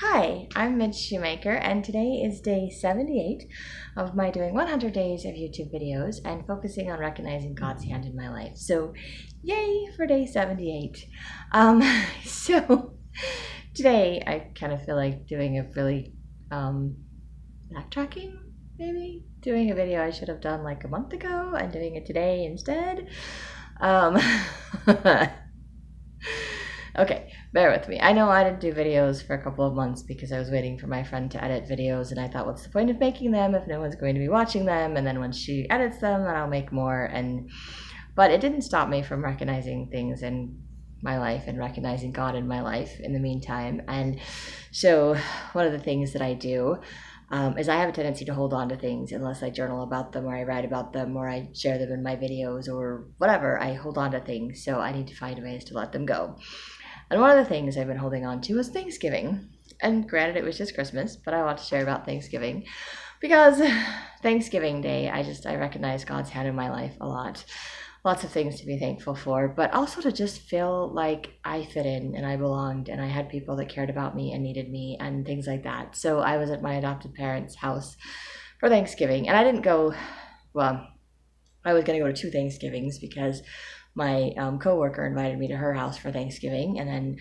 Hi, I'm Midge Shoemaker, and today is day 78 of my doing 100 days of YouTube videos and focusing on recognizing God's hand in my life. So, yay for day 78. Um, so today I kind of feel like doing a really backtracking, maybe doing a video I should have done like a month ago and doing it today instead. Um, Okay, bear with me. I know I didn't do videos for a couple of months because I was waiting for my friend to edit videos, and I thought, what's the point of making them if no one's going to be watching them? And then when she edits them, then I'll make more. But it didn't stop me from recognizing things in my life and recognizing God in my life in the meantime. And so one of the things that I do is I have a tendency to hold on to things unless I journal about them or I write about them or I share them in my videos or whatever. I hold on to things, so I need to find ways to let them go. And one of the things I've been holding on to was Thanksgiving. And granted, it was just Christmas, but I want to share about Thanksgiving because Thanksgiving Day, I recognize God's hand in my life a lot. Lots of things to be thankful for, but also to just feel like I fit in and I belonged and I had people that cared about me and needed me and things like that. So I was at my adopted parents' house for Thanksgiving, and I didn't go, well, I was going to go to two Thanksgivings because my coworker invited me to her house for Thanksgiving, and then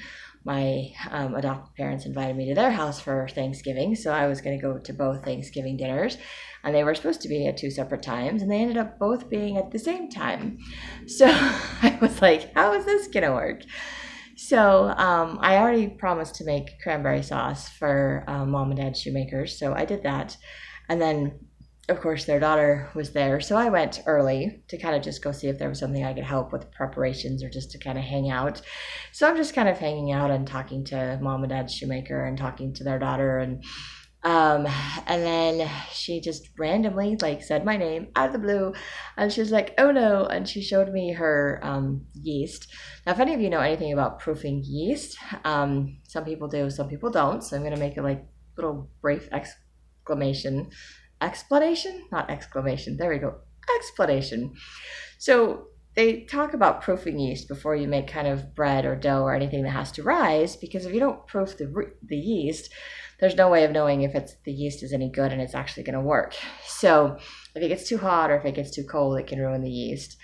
my adopted parents invited me to their house for Thanksgiving. So I was going to go to both Thanksgiving dinners, and they were supposed to be at two separate times, and they ended up both being at the same time. So I was like, how is this going to work? So I already promised to make cranberry sauce for Mom and Dad Shoemakers, so I did that. And then of course, their daughter was there. So I went early to kind of just go see if there was something I could help with preparations or just to kind of hang out. So I'm just kind of hanging out and talking to Mom and Dad Shoemaker and talking to their daughter. And then she just randomly like said my name out of the blue. And she was like, oh no. And she showed me her yeast. Now, if any of you know anything about proofing yeast, some people do, some people don't. So I'm going to make a like little brief explanation, not exclamation, there we go, explanation. So they talk about proofing yeast before you make kind of bread or dough or anything that has to rise, because if you don't proof the yeast, there's no way of knowing if the yeast is any good and it's actually going to work. So if it gets too hot or if it gets too cold, it can ruin the yeast.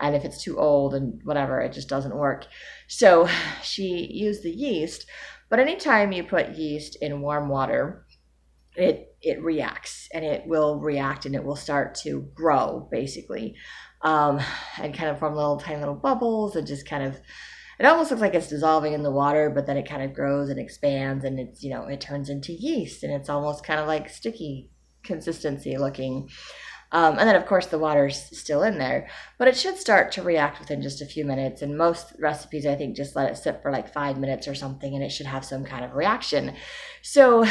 And if it's too old and whatever, it just doesn't work. So she used the yeast, but anytime you put yeast in warm water, it reacts, and it will react and it will start to grow basically, and kind of form tiny little bubbles and just kind of, it almost looks like it's dissolving in the water, but then it kind of grows and expands and it's, it turns into yeast, and it's almost kind of like sticky consistency looking. And then, of course, the water's still in there, but it should start to react within just a few minutes. And most recipes, I think, just let it sit for like 5 minutes or something, and it should have some kind of reaction. So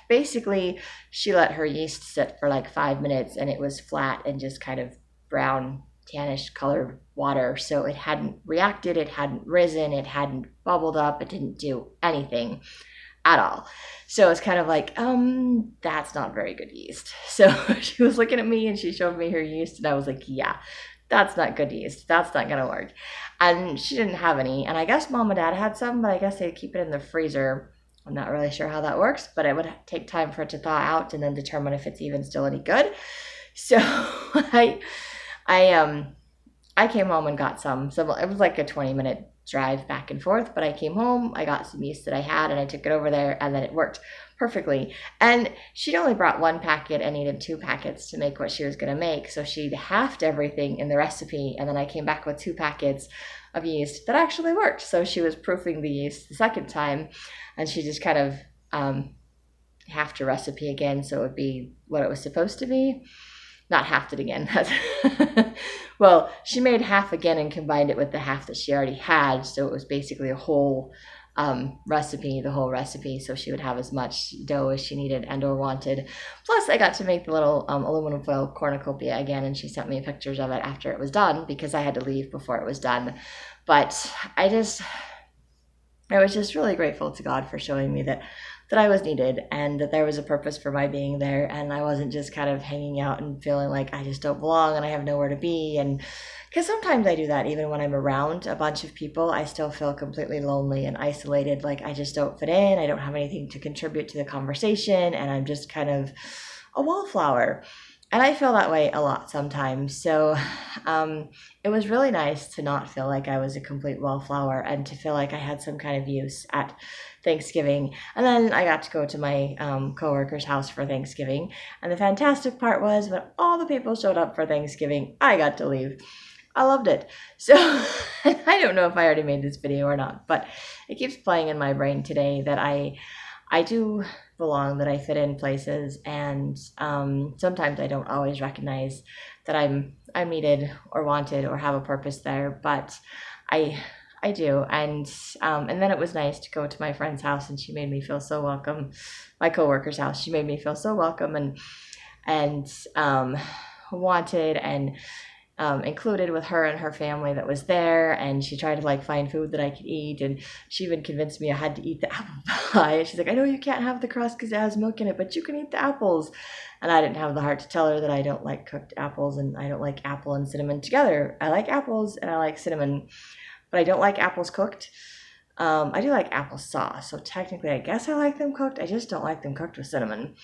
basically, she let her yeast sit for like 5 minutes, and it was flat and just kind of brown, tannish colored water. So it hadn't reacted, it hadn't risen, it hadn't bubbled up, it didn't do anything at all. So it's kind of like, that's not very good yeast. So she was looking at me and she showed me her yeast, and I was like, yeah, that's not good yeast. That's not going to work. And she didn't have any. And I guess Mom and Dad had some, but I guess they keep it in the freezer. I'm not really sure how that works, but it would take time for it to thaw out and then determine if it's even still any good. So I came home and got some. So it was like a 20-minute drive back and forth, but I came home, I got some yeast that I had, and I took it over there, and then it worked perfectly. And she'd only brought one packet and needed 2 packets to make what she was going to make, so she'd halved everything in the recipe, and then I came back with 2 packets of yeast that actually worked. So she was proofing the yeast the second time, and she just kind of halved the recipe again, so it would be what it was supposed to be. Not halved it again. Well, she made half again and combined it with the half that she already had. So it was basically a whole recipe, the whole recipe. So she would have as much dough as she needed and or wanted. Plus, I got to make the little aluminum foil cornucopia again, and she sent me pictures of it after it was done because I had to leave before it was done. But I was just really grateful to God for showing me that I was needed and that there was a purpose for my being there, and I wasn't just kind of hanging out and feeling like I just don't belong and I have nowhere to be. And because sometimes I do that even when I'm around a bunch of people, I still feel completely lonely and isolated, like I just don't fit in, I don't have anything to contribute to the conversation, and I'm just kind of a wallflower. And I feel that way a lot sometimes. So it was really nice to not feel like I was a complete wallflower and to feel like I had some kind of use at Thanksgiving. And then I got to go to my coworker's house for Thanksgiving. And the fantastic part was when all the people showed up for Thanksgiving, I got to leave. I loved it. So I don't know if I already made this video or not, but it keeps playing in my brain today that I do belong, that I fit in places, and sometimes I don't always recognize that I'm needed or wanted or have a purpose there, but I do. And then it was nice to go to my friend's house, and she made me feel so welcome. My coworker's house, she made me feel so welcome and wanted and included with her and her family that was there. And she tried to like find food that I could eat, and she even convinced me I had to eat the apple pie. She's like, I know you can't have the crust because it has milk in it, but you can eat the apples. And I didn't have the heart to tell her that I don't like cooked apples, and I don't like apple and cinnamon together. I like apples and I like cinnamon, but I don't like apples cooked. I do like applesauce, so technically I guess I like them cooked. I just don't like them cooked with cinnamon.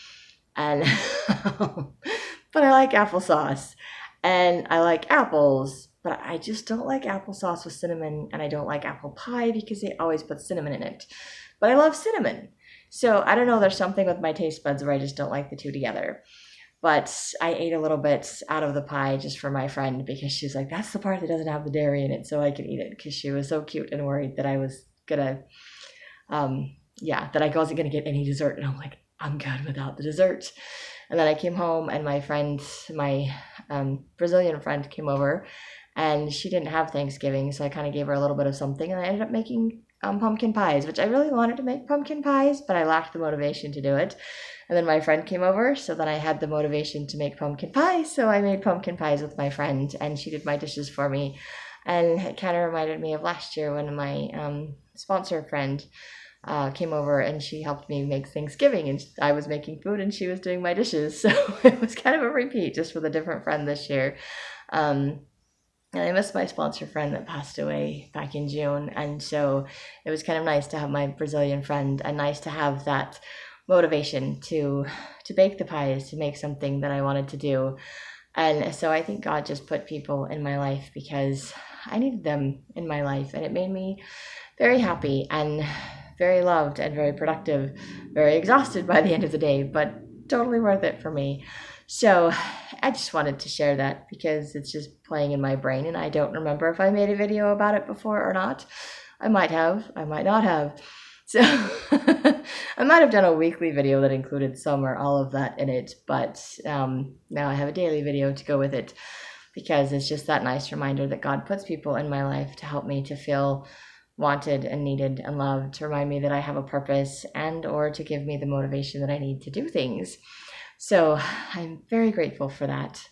And but I like applesauce. And I like apples, but I just don't like applesauce with cinnamon, and I don't like apple pie because they always put cinnamon in it. But I love cinnamon. So I don't know, there's something with my taste buds where I just don't like the two together. But I ate a little bit out of the pie just for my friend because she's like, that's the part that doesn't have the dairy in it, so I can eat it, because she was so cute and worried that I was gonna, that I wasn't gonna get any dessert. And I'm like, I'm good without the dessert. And then I came home, and my friend, my Brazilian friend, came over, and she didn't have Thanksgiving, so I kind of gave her a little bit of something, and I ended up making pumpkin pies, which I really wanted to make pumpkin pies, but I lacked the motivation to do it. And then my friend came over, so then I had the motivation to make pumpkin pies, so I made pumpkin pies with my friend, and she did my dishes for me. And it kind of reminded me of last year when my sponsor friend came over, and she helped me make Thanksgiving, and I was making food and she was doing my dishes. So it was kind of a repeat, just with a different friend this year. And I missed my sponsor friend that passed away back in June. And so it was kind of nice to have my Brazilian friend, and nice to have that motivation to bake the pies, to make something that I wanted to do. And so I think God just put people in my life because I needed them in my life, and it made me very happy and very loved and very productive, very exhausted by the end of the day, but totally worth it for me. So I just wanted to share that because it's just playing in my brain, and I don't remember if I made a video about it before or not. I might have, I might not have. So I might have done a weekly video that included some or all of that in it, but now I have a daily video to go with it, because it's just that nice reminder that God puts people in my life to help me to feel wanted and needed and loved, to remind me that I have a purpose, and or to give me the motivation that I need to do things. So I'm very grateful for that.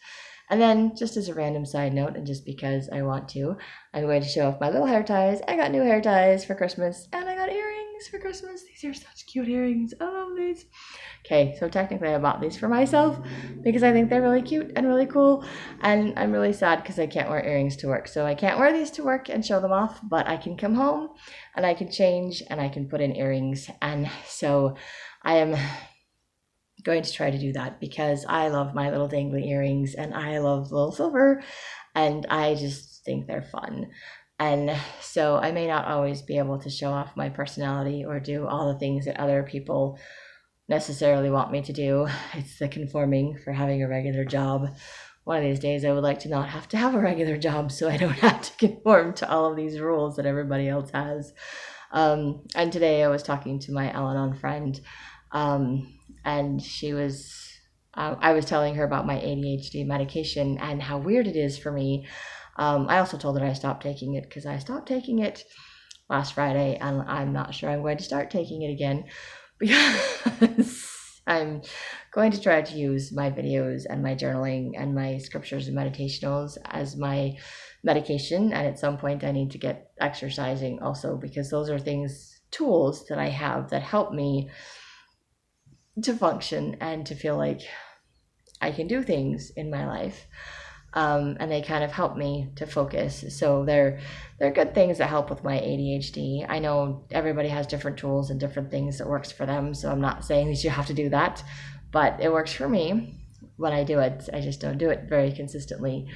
And then, just as a random side note, and just because I want to, I'm going to show off my little hair ties. I got new hair ties for Christmas, and I got earrings for Christmas. These are such cute earrings. I love these. Okay, so technically I bought these for myself because I think they're really cute and really cool, and I'm really sad because I can't wear earrings to work. So I can't wear these to work and show them off, but I can come home and I can change and I can put in earrings. And so I am going to try to do that because I love my little dangly earrings, and I love little silver, and I just think they're fun. And so I may not always be able to show off my personality or do all the things that other people necessarily want me to do. It's the conforming for having a regular job. One of these days I would like to not have to have a regular job, so I don't have to conform to all of these rules that everybody else has. And today I was talking to my Al-Anon friend, and she was, I was telling her about my ADHD medication and how weird it is for me. I also told her I stopped taking it because I stopped taking it last Friday, and I'm not sure I'm going to start taking it again because I'm going to try to use my videos and my journaling and my scriptures and meditationals as my medication. And at some point I need to get exercising also, because those are things tools that I have that help me to function and to feel like I can do things in my life. And they kind of help me to focus. So they're good things that help with my ADHD. I know everybody has different tools and different things that works for them, so I'm not saying that you have to do that, but it works for me when I do it. I just don't do it very consistently.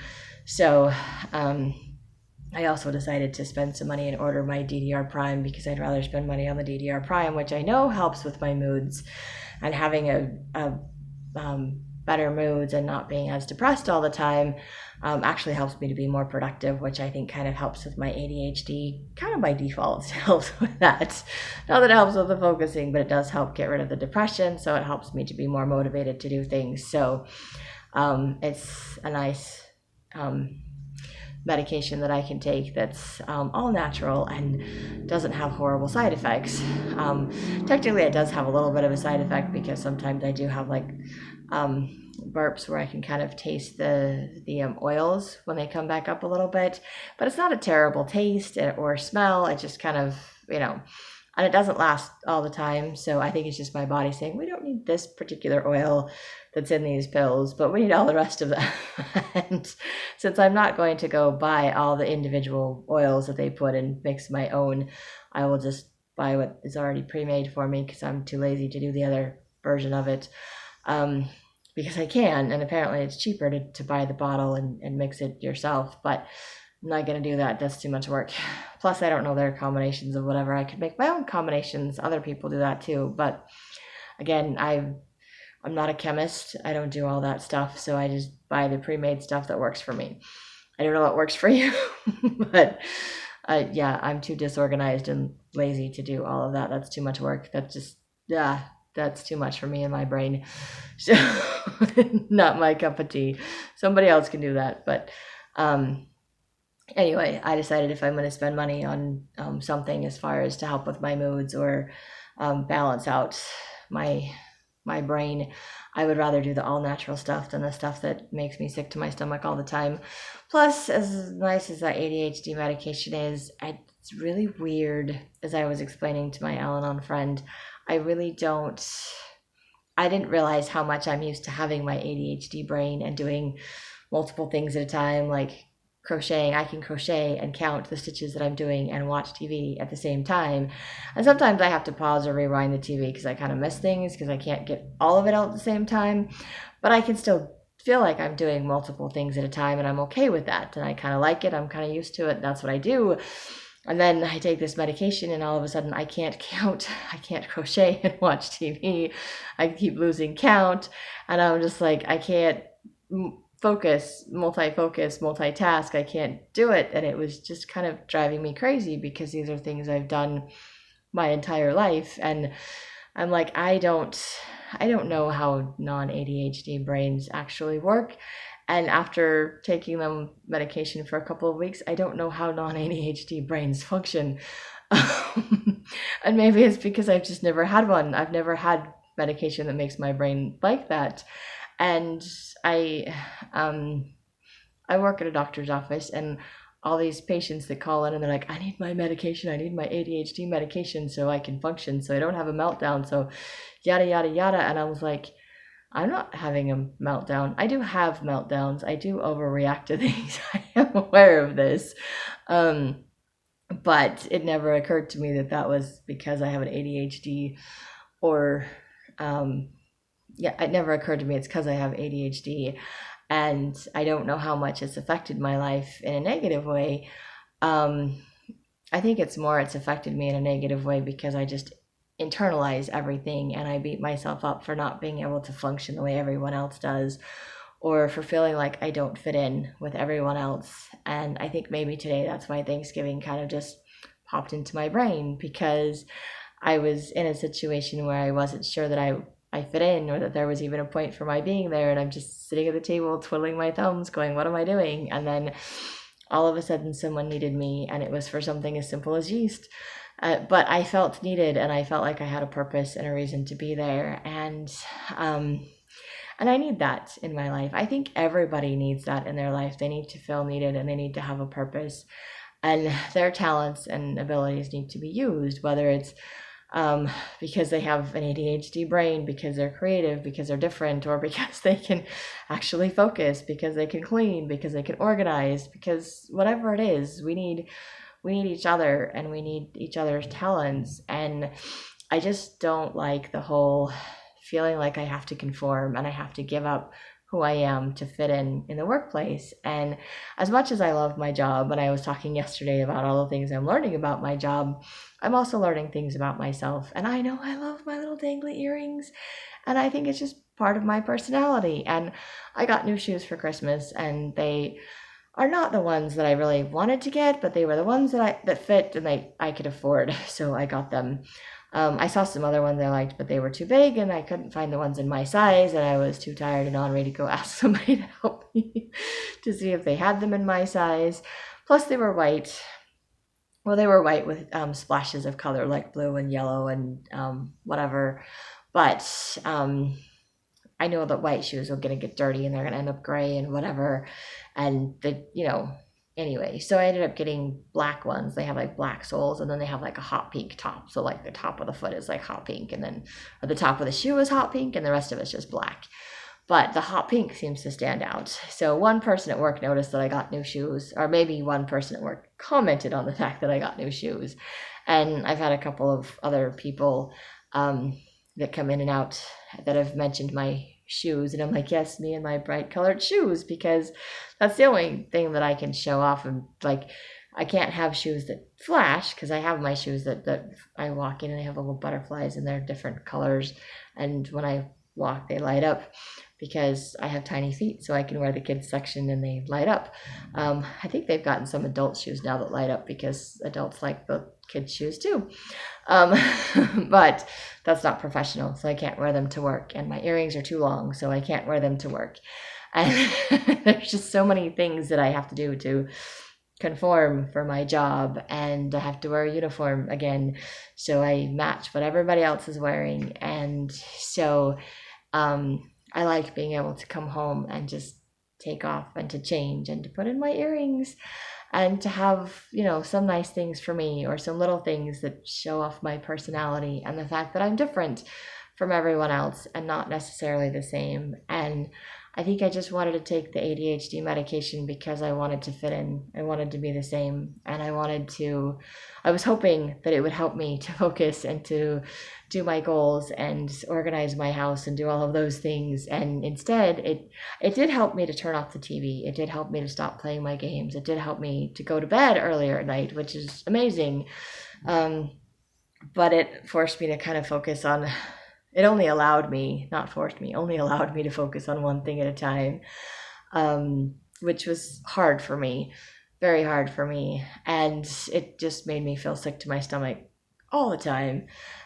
So I also decided to spend some money and order my DDR Prime because I'd rather spend money on the DDR Prime, which I know helps with my moods and having a better moods and not being as depressed all the time actually helps me to be more productive, which I think kind of helps with my ADHD kind of by default. It helps with that. Not that it helps with the focusing, but it does help get rid of the depression, so it helps me to be more motivated to do things. So it's a nice medication that I can take that's all natural and doesn't have horrible side effects. Technically, it does have a little bit of a side effect because sometimes I do have like burps where I can kind of taste the oils when they come back up a little bit, but it's not a terrible taste or smell. It just kind of, and it doesn't last all the time. So I think it's just my body saying, we don't need this particular oil that's in these pills, but we need all the rest of them. And since I'm not going to go buy all the individual oils that they put and mix my own, I will just buy what is already pre-made for me because I'm too lazy to do the other version of it. Because I can, and apparently it's cheaper to buy the bottle and mix it yourself, but I'm not going to do that. That's too much work. Plus, I don't know their combinations of whatever. I could make my own combinations. Other people do that too, but again, I'm not a chemist. I don't do all that stuff, so I just buy the pre-made stuff that works for me. I don't know what works for you, but yeah, I'm too disorganized and lazy to do all of that. That's too much work. That's too much for me and my brain. So not my cup of tea. Somebody else can do that. But anyway, I decided if I'm going to spend money on something as far as to help with my moods or balance out my brain, I would rather do the all natural stuff than the stuff that makes me sick to my stomach all the time. Plus, as nice as that ADHD medication is, it's really weird, as I was explaining to my Al-Anon friend, I didn't realize how much I'm used to having my ADHD brain and doing multiple things at a time, like crocheting. I can crochet and count the stitches that I'm doing and watch TV at the same time. And sometimes I have to pause or rewind the TV because I kind of miss things because I can't get all of it out at the same time. But I can still feel like I'm doing multiple things at a time, and I'm okay with that. And I kind of like it. I'm kind of used to it. That's what I do. And then I take this medication and all of a sudden I can't count, I can't crochet and watch TV. I keep losing count, and I'm just like, I can't multitask. I can't do it. And it was just kind of driving me crazy because these are things I've done my entire life. And I'm like, I don't know how non-ADHD brains actually work. And after taking them medication for a couple of weeks, I don't know how non-ADHD brains function. And maybe it's because I've just never had one. I've never had medication that makes my brain like that. And I work at a doctor's office, and all these patients that call in and they're like, I need my medication. I need my ADHD medication so I can function, so I don't have a meltdown. So yada, yada, yada. And I was like, I'm not having a meltdown. I do have meltdowns. I do overreact to things. I am aware of this. But it never occurred to me that was because I have an ADHD or, it never occurred to me it's because I have ADHD. And I don't know how much it's affected my life in a negative way. I think it's affected me in a negative way because I just internalize everything and I beat myself up for not being able to function the way everyone else does, or for feeling like I don't fit in with everyone else. And I think maybe today that's why Thanksgiving kind of just popped into my brain, because I was in a situation where I wasn't sure that I fit in or that there was even a point for my being there, and I'm just sitting at the table twiddling my thumbs going, what am I doing? And then all of a sudden someone needed me, and it was for something as simple as yeast. But I felt needed, and I felt like I had a purpose and a reason to be there. And I need that in my life. I think everybody needs that in their life. They need to feel needed, and they need to have a purpose. and their talents and abilities need to be used, whether it's because they have an ADHD brain, because they're creative, because they're different, or because they can actually focus, because they can clean, because they can organize, because whatever it is, we need each other, and we need each other's talents. And I just don't like the whole feeling like I have to conform and I have to give up who I am to fit in the workplace. And as much as I love my job, and I was talking yesterday about all the things I'm learning about my job, I'm also learning things about myself. And I know I love my little dangly earrings, and I think it's just part of my personality. And I got new shoes for Christmas, and they are not the ones that I really wanted to get, but they were the ones that fit and I could afford, so I got them. I saw some other ones I liked, but they were too big, and I couldn't find the ones in my size, and I was too tired and not ready to go ask somebody to help me to see if they had them in my size. Plus, they were white. Well, they were white with splashes of color like blue and yellow and whatever. But I know that white shoes are going to get dirty and they're going to end up gray and whatever. And anyway, so I ended up getting black ones. They have like black soles, and then they have like a hot pink top. So like the top of the foot is like hot pink, and then or the top of the shoe is hot pink, and the rest of it's just black. But the hot pink seems to stand out. So one person at work noticed that I got new shoes, or maybe one person at work commented on the fact that I got new shoes. And I've had a couple of other people that come in and out that have mentioned my shoes, and I'm like, yes, me and my bright colored shoes, because that's the only thing that I can show off. And like, I can't have shoes that flash, because I have my shoes that I walk in and they have little butterflies and they're different colors, and when I walk they light up because I have tiny feet, so I can wear the kids section and they light up. I think they've gotten some adult shoes now that light up because adults like the kids shoes too. But that's not professional, so I can't wear them to work, and my earrings are too long, so I can't wear them to work. And there's just so many things that I have to do to conform for my job, and I have to wear a uniform again, so I match what everybody else is wearing. And so I like being able to come home and just take off and to change and to put in my earrings and to have, some nice things for me, or some little things that show off my personality and the fact that I'm different from everyone else and not necessarily the same. And I think I just wanted to take the ADHD medication because I wanted to fit in. I wanted to be the same, and I was hoping that it would help me to focus and to do my goals and organize my house and do all of those things. And instead, it did help me to turn off the TV. It did help me to stop playing my games. It did help me to go to bed earlier at night, which is amazing. But it forced me to kind of focus on, it only allowed me, not forced me, only allowed me to focus on one thing at a time, which was hard for me, very hard for me. And it just made me feel sick to my stomach all the time.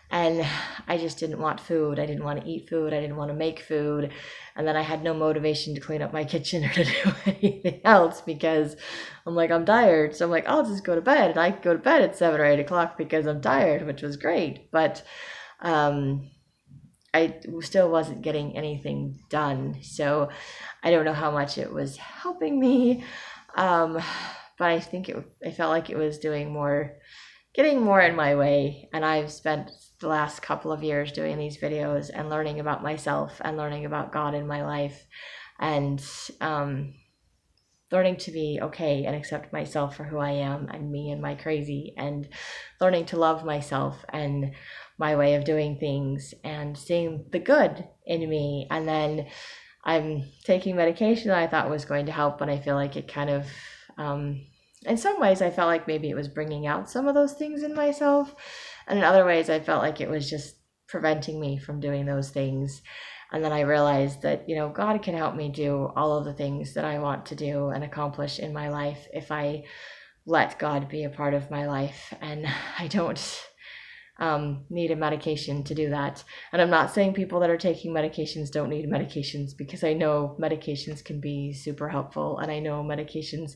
And I just didn't want food. I didn't want to eat food. I didn't want to make food. And then I had no motivation to clean up my kitchen or to do anything else because I'm like, I'm tired. So I'm like, I'll just go to bed. And I go to bed at 7 or 8 o'clock because I'm tired, which was great. But I still wasn't getting anything done. So I don't know how much it was helping me. But I think I felt like it was getting more in my way. And I've spent the last couple of years doing these videos and learning about myself and learning about God in my life, and learning to be okay and accept myself for who I am and me and my crazy, and learning to love myself and my way of doing things and seeing the good in me. And then I'm taking medication that I thought was going to help, and I feel like it kind of in some ways I felt like maybe it was bringing out some of those things in myself, and in other ways I felt like it was just preventing me from doing those things. And then I realized that, God can help me do all of the things that I want to do and accomplish in my life if I let God be a part of my life. And I don't need a medication to do that. And I'm not saying people that are taking medications don't need medications, because I know medications can be super helpful, and I know medications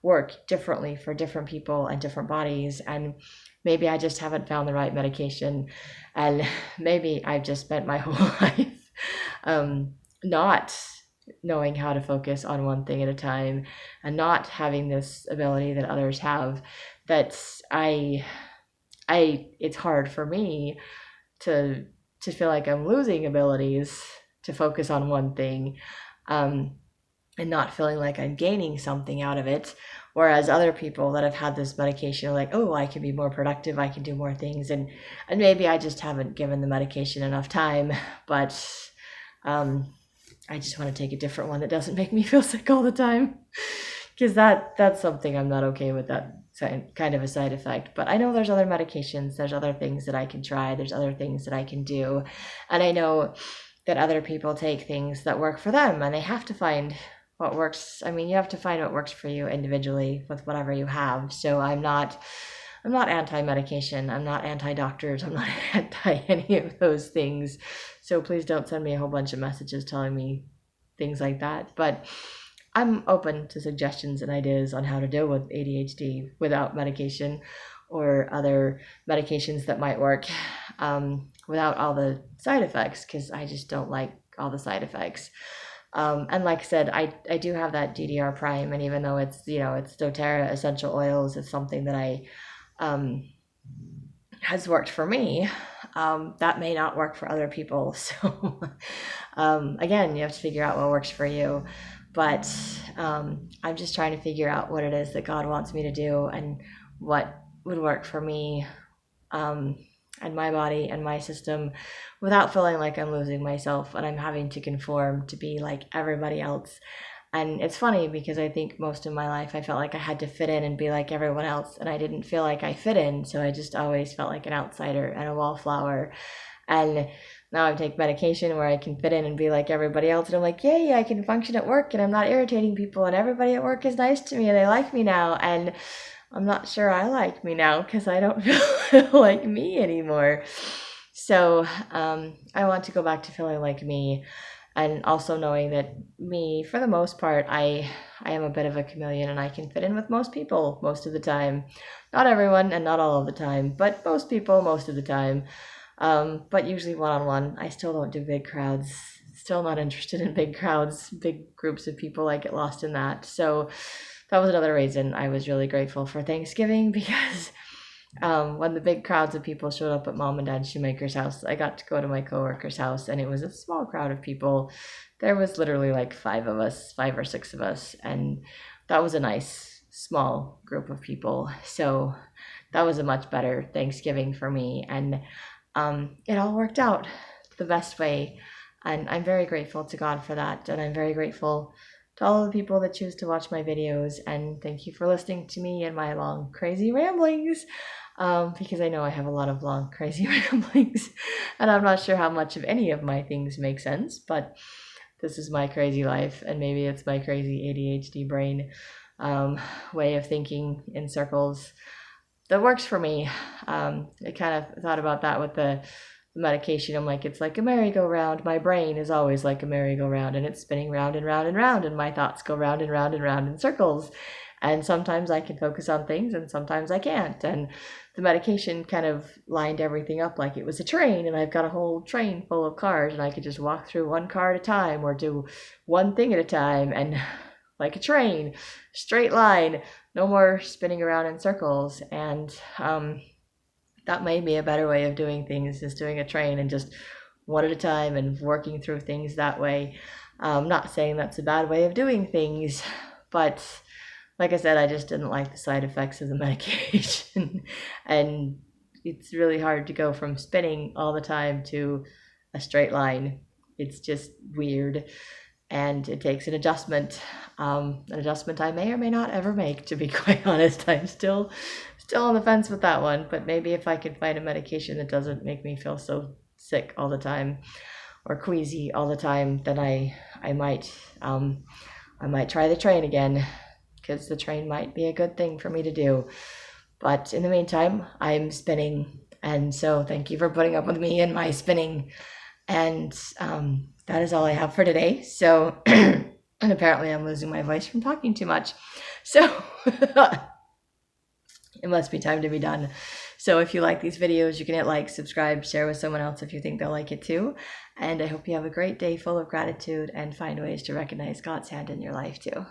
work differently for different people and different bodies. And maybe I just haven't found the right medication, and maybe I've just spent my whole life not knowing how to focus on one thing at a time and not having this ability that others have that it's hard for me to feel like I'm losing abilities to focus on one thing, and not feeling like I'm gaining something out of it. Whereas other people that have had this medication are like, oh, I can be more productive, I can do more things, and maybe I just haven't given the medication enough time, but I just want to take a different one that doesn't make me feel sick all the time, because that's something I'm not okay with, that kind of a side effect. But I know there's other medications, there's other things that I can try, there's other things that I can do, and I know that other people take things that work for them, and they have to find what works. I mean, you have to find what works for you individually with whatever you have. So I'm not anti-medication, I'm not anti-doctors, I'm not anti any of those things. So please don't send me a whole bunch of messages telling me things like that. But I'm open to suggestions and ideas on how to deal with ADHD without medication, or other medications that might work without all the side effects, because I just don't like all the side effects. And like I said, I do have that DDR Prime, and even though it's, it's doTERRA essential oils, it's something that I has worked for me. That may not work for other people. So again, you have to figure out what works for you. But I'm just trying to figure out what it is that God wants me to do, and what would work for me, and my body and my system, without feeling like I'm losing myself and I'm having to conform to be like everybody else. And it's funny, because I think most of my life I felt like I had to fit in and be like everyone else, and I didn't feel like I fit in, so I just always felt like an outsider and a wallflower. And now I take medication where I can fit in and be like everybody else, and I'm like, yay, I can function at work, and I'm not irritating people, and everybody at work is nice to me and they like me now. And I'm not sure I like me now, because I don't feel like me anymore. So I want to go back to feeling like me, and also knowing that me, for the most part, I am a bit of a chameleon, and I can fit in with most people most of the time. Not everyone and not all of the time, but most people most of the time. But usually one-on-one. I still don't do big crowds. Still not interested in big crowds, big groups of people. I get lost in that. So that was another reason I was really grateful for Thanksgiving, because when the big crowds of people showed up at Mom and Dad Shoemaker's house, I got to go to my coworker's house, and it was a small crowd of people. There was literally like 5 or 6 of us, and that was a nice small group of people. So that was a much better Thanksgiving for me, and it all worked out the best way, and I'm very grateful to God for that, and I'm very grateful to all of the people that choose to watch my videos, and thank you for listening to me and my long, crazy ramblings, because I know I have a lot of long, crazy ramblings, and I'm not sure how much of any of my things make sense, but this is my crazy life, and maybe it's my crazy ADHD brain way of thinking in circles that works for me. I kind of thought about that with the medication. I'm like, it's like a merry-go-round. My brain is always like a merry-go-round, and it's spinning round and round and round, and my thoughts go round and round and round in circles. And sometimes I can focus on things, and sometimes I can't. And the medication kind of lined everything up like it was a train, and I've got a whole train full of cars, and I could just walk through one car at a time, or do one thing at a time, and like a train, straight line, no more spinning around in circles. And that might be a better way of doing things, is doing a train and just one at a time and working through things that way. Not saying that's a bad way of doing things, but like I said, I just didn't like the side effects of the medication. And it's really hard to go from spinning all the time to a straight line. It's just weird, and it takes an adjustment I may or may not ever make, to be quite honest. I'm still on the fence with that one, but maybe if I could find a medication that doesn't make me feel so sick all the time or queasy all the time, then I might try the train again, because the train might be a good thing for me to do. But in the meantime, I'm spinning, and so thank you for putting up with me and my spinning. And that is all I have for today. So, and apparently I'm losing my voice from talking too much. So it must be time to be done. So if you like these videos, you can hit like, subscribe, share with someone else if you think they'll like it too. And I hope you have a great day full of gratitude, and find ways to recognize God's hand in your life too.